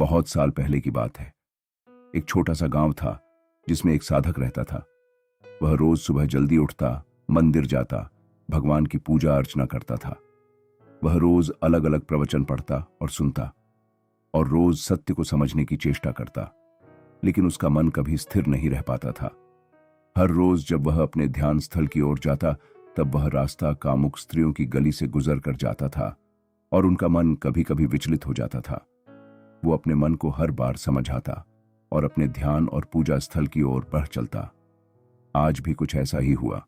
बहुत साल पहले की बात है। एक छोटा सा गांव था जिसमें एक साधक रहता था। वह रोज सुबह जल्दी उठता, मंदिर जाता, भगवान की पूजा अर्चना करता था। वह रोज अलग अलग प्रवचन पढ़ता और सुनता और रोज सत्य को समझने की चेष्टा करता, लेकिन उसका मन कभी स्थिर नहीं रह पाता था। हर रोज जब वह अपने ध्यान स्थल की ओर जाता, तब वह रास्ता कामुक स्त्रियों की गली से गुजर कर जाता था और उनका मन कभी कभी विचलित हो जाता था। वो अपने मन को हर बार समझाता और अपने ध्यान और पूजा स्थल की ओर बढ़ चलता। आज भी कुछ ऐसा ही हुआ।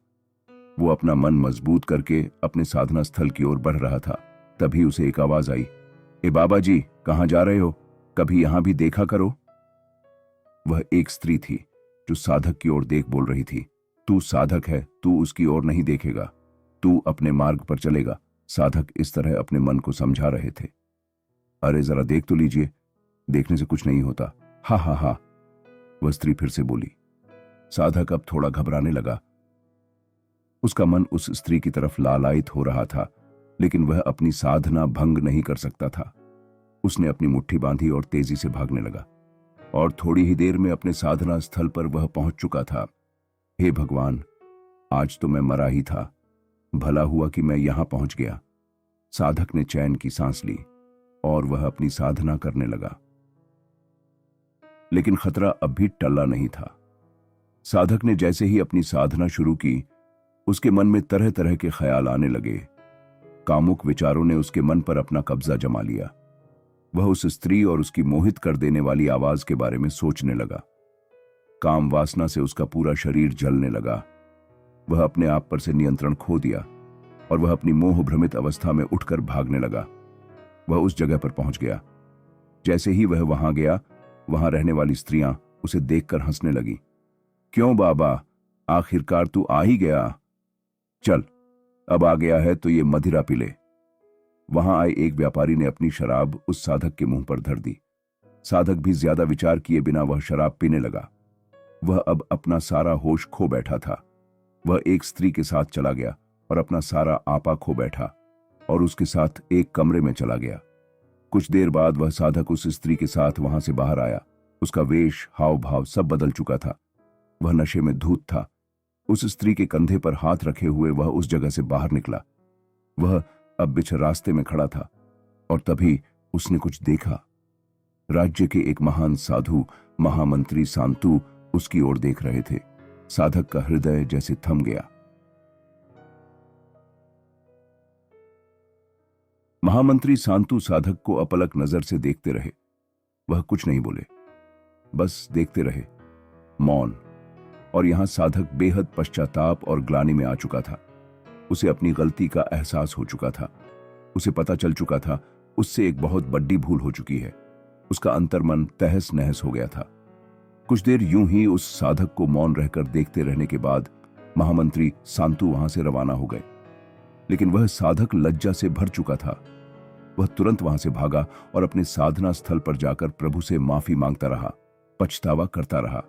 वो अपना मन मजबूत करके अपने साधना स्थल की ओर बढ़ रहा था। तभी उसे एक आवाज आई, ए बाबा जी, कहां जा रहे हो? कभी यहां भी देखा करो। वह एक स्त्री थी जो साधक की ओर देख बोल रही थी, तू साधक है, तू उसकी ओर नहीं देखेगा, तू अपने मार्ग पर चलेगा। साधक इस तरह अपने मन को समझा रहे थे। अरे जरा देख तो लीजिए, देखने से कुछ नहीं होता। हा हा हा, वह स्त्री फिर से बोली। साधक अब थोड़ा घबराने लगा। उसका मन उस स्त्री की तरफ लालायित हो रहा था, लेकिन वह अपनी साधना भंग नहीं कर सकता था। उसने अपनी मुट्ठी बांधी और तेजी से भागने लगा और थोड़ी ही देर में अपने साधना स्थल पर वह पहुंच चुका था। हे भगवान, आज तो मैं मरा ही था, भला हुआ कि मैं यहां पहुंच गया। साधक ने चैन की सांस ली और वह अपनी साधना करने लगा। लेकिन खतरा अब भी टला नहीं था। साधक ने जैसे ही अपनी साधना शुरू की, उसके मन में तरह तरह के ख्याल आने लगे। कामुक विचारों ने उसके मन पर अपना कब्जा जमा लिया। वह उस स्त्री और उसकी मोहित कर देने वाली आवाज के बारे में सोचने लगा। काम वासना से उसका पूरा शरीर जलने लगा। वह अपने आप पर से नियंत्रण खो दिया और वह अपनी मोह भ्रमित अवस्था में उठकर भागने लगा। वह उस जगह पर पहुंच गया। जैसे ही वह वहां गया, वहां रहने वाली स्त्रियां उसे देखकर हंसने लगी। क्यों बाबा, आखिरकार तू आ ही गया। चल, अब आ गया है तो ये मदिरा पी ले। वहां आए एक व्यापारी ने अपनी शराब उस साधक के मुंह पर धर दी। साधक भी ज्यादा विचार किए बिना वह शराब पीने लगा। वह अब अपना सारा होश खो बैठा था। वह एक स्त्री के साथ चला गया और अपना सारा आपा खो बैठा और उसके साथ एक कमरे में चला गया। कुछ देर बाद वह साधक उस स्त्री के साथ वहां से बाहर आया। उसका वेश, हाव भाव सब बदल चुका था। वह नशे में धूत था। उस स्त्री के कंधे पर हाथ रखे हुए वह उस जगह से बाहर निकला। वह अब बिछ रास्ते में खड़ा था और तभी उसने कुछ देखा। राज्य के एक महान साधु, महामंत्री सांतु उसकी ओर देख रहे थे। साधक का हृदय जैसे थम गया। महामंत्री सांतु साधक को अपलक नजर से देखते रहे। वह कुछ नहीं बोले, बस देखते रहे, मौन। और यहां साधक बेहद पश्चाताप और ग्लानि में आ चुका था। उसे अपनी गलती का एहसास हो चुका था। उसे पता चल चुका था उससे एक बहुत बड़ी भूल हो चुकी है। उसका अंतर्मन तहस नहस हो गया था। कुछ देर यूं ही उस साधक को मौन रहकर देखते रहने के बाद महामंत्री सांतु वहां से रवाना हो गए। लेकिन वह साधक लज्जा से भर चुका था। वह तुरंत वहां से भागा और अपने साधना स्थल पर जाकर प्रभु से माफी मांगता रहा, पछतावा करता रहा।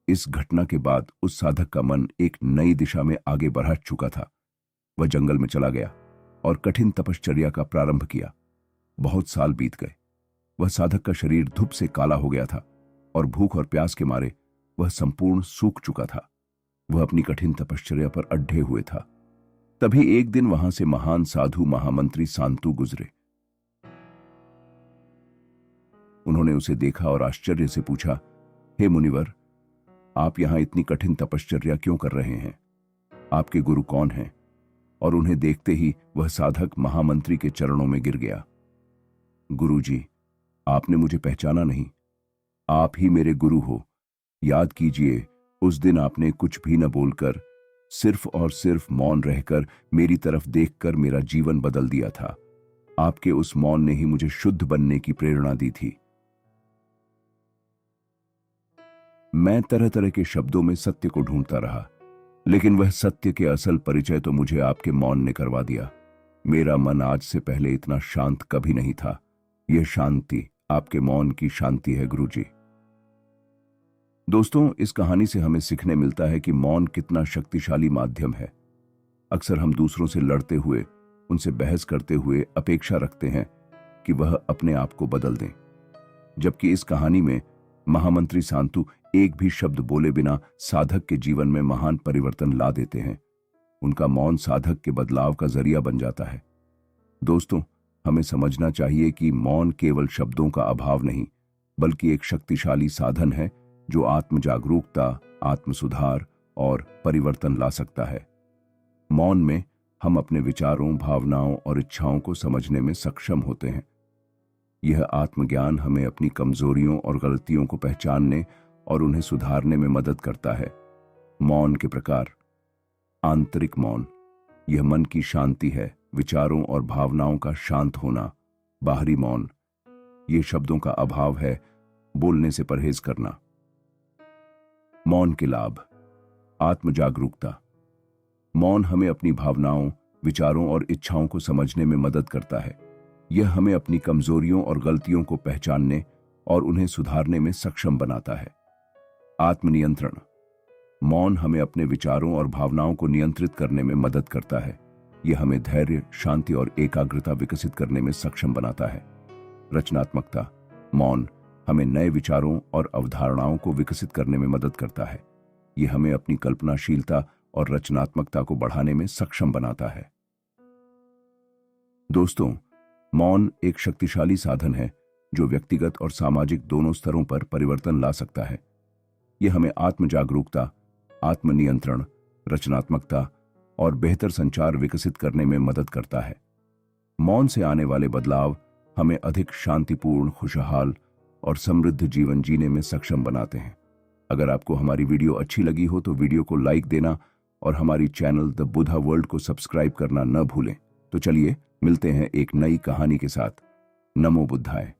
इस घटना के बाद उस साधक का मन एक नई दिशा में आगे बढ़ चुका था। वह जंगल में चला गया और कठिन तपश्चर्या का प्रारंभ किया। बहुत साल बीत गए। वह साधक का शरीर धूप से काला हो गया था और भूख और प्यास के मारे वह संपूर्ण सूख चुका था। वह अपनी कठिन तपश्चर्या पर अड्ढे हुए था। तभी एक दिन वहां से महान साधु महामंत्री सांतु गुजरे। उन्होंने उसे देखा और आश्चर्य से पूछा, हे मुनिवर, आप यहां इतनी कठिन तपश्चर्या क्यों कर रहे हैं? आपके गुरु कौन हैं? और उन्हें देखते ही वह साधक महामंत्री के चरणों में गिर गया। गुरुजी, आपने मुझे पहचाना नहीं। आप ही मेरे गुरु हो। याद कीजिए, उस दिन आपने कुछ भी न बोलकर, सिर्फ और सिर्फ मौन रहकर मेरी तरफ देखकर मेरा जीवन बदल दिया था। आपके उस मौन ने ही मुझे शुद्ध बनने की प्रेरणा दी थी। मैं तरह तरह के शब्दों में सत्य को ढूंढता रहा, लेकिन वह सत्य के असल परिचय तो मुझे आपके मौन ने करवा दिया। मेरा मन आज से पहले इतना शांत कभी नहीं था। यह शांति आपके मौन की शांति है गुरुजी। दोस्तों, इस कहानी से हमें सीखने मिलता है कि मौन कितना शक्तिशाली माध्यम है। अक्सर हम दूसरों से लड़ते हुए, उनसे बहस करते हुए अपेक्षा रखते हैं कि वह अपने आप को बदल दें। जबकि इस कहानी में महामंत्री सांतु एक भी शब्द बोले बिना साधक के जीवन में महान परिवर्तन ला देते हैं। उनका मौन साधक के बदलाव का जरिया बन जाता है। दोस्तों, हमें समझना चाहिए कि मौन केवल शब्दों का अभाव नहीं, बल्कि एक शक्तिशाली साधन है जो आत्म जागरूकता, आत्म सुधार और परिवर्तन ला सकता है। मौन में हम अपने विचारों, भावनाओं और इच्छाओं को समझने में सक्षम होते हैं। यह आत्मज्ञान हमें अपनी कमजोरियों और गलतियों को पहचानने और उन्हें सुधारने में मदद करता है। मौन के प्रकार। आंतरिक मौन, यह मन की शांति है, विचारों और भावनाओं का शांत होना। बाहरी मौन, यह शब्दों का अभाव है, बोलने से परहेज करना। मौन के लाभ। आत्म जागरूकता। मौन हमें अपनी भावनाओं, विचारों और इच्छाओं को समझने में मदद करता है। यह हमें अपनी कमजोरियों और गलतियों को पहचानने और उन्हें सुधारने में सक्षम बनाता है। आत्मनियंत्रण। मौन हमें अपने विचारों और भावनाओं को नियंत्रित करने में मदद करता है। यह हमें धैर्य, शांति और एकाग्रता विकसित करने में सक्षम बनाता है। रचनात्मकता। मौन हमें नए विचारों और अवधारणाओं को विकसित करने में मदद करता है। यह हमें अपनी कल्पनाशीलता और रचनात्मकता को बढ़ाने में सक्षम बनाता है। दोस्तों, मौन एक शक्तिशाली साधन है जो व्यक्तिगत और सामाजिक दोनों स्तरों पर परिवर्तन ला सकता है। यह हमें आत्म जागरूकता, आत्मनियंत्रण, रचनात्मकता और बेहतर संचार विकसित करने में मदद करता है। मौन से आने वाले बदलाव हमें अधिक शांतिपूर्ण, खुशहाल और समृद्ध जीवन जीने में सक्षम बनाते हैं। अगर आपको हमारी वीडियो अच्छी लगी हो तो वीडियो को लाइक देना और हमारी चैनल द बुधा वर्ल्ड को सब्सक्राइब करना न भूलें। तो चलिए मिलते हैं एक नई कहानी के साथ। नमो बुद्धाय।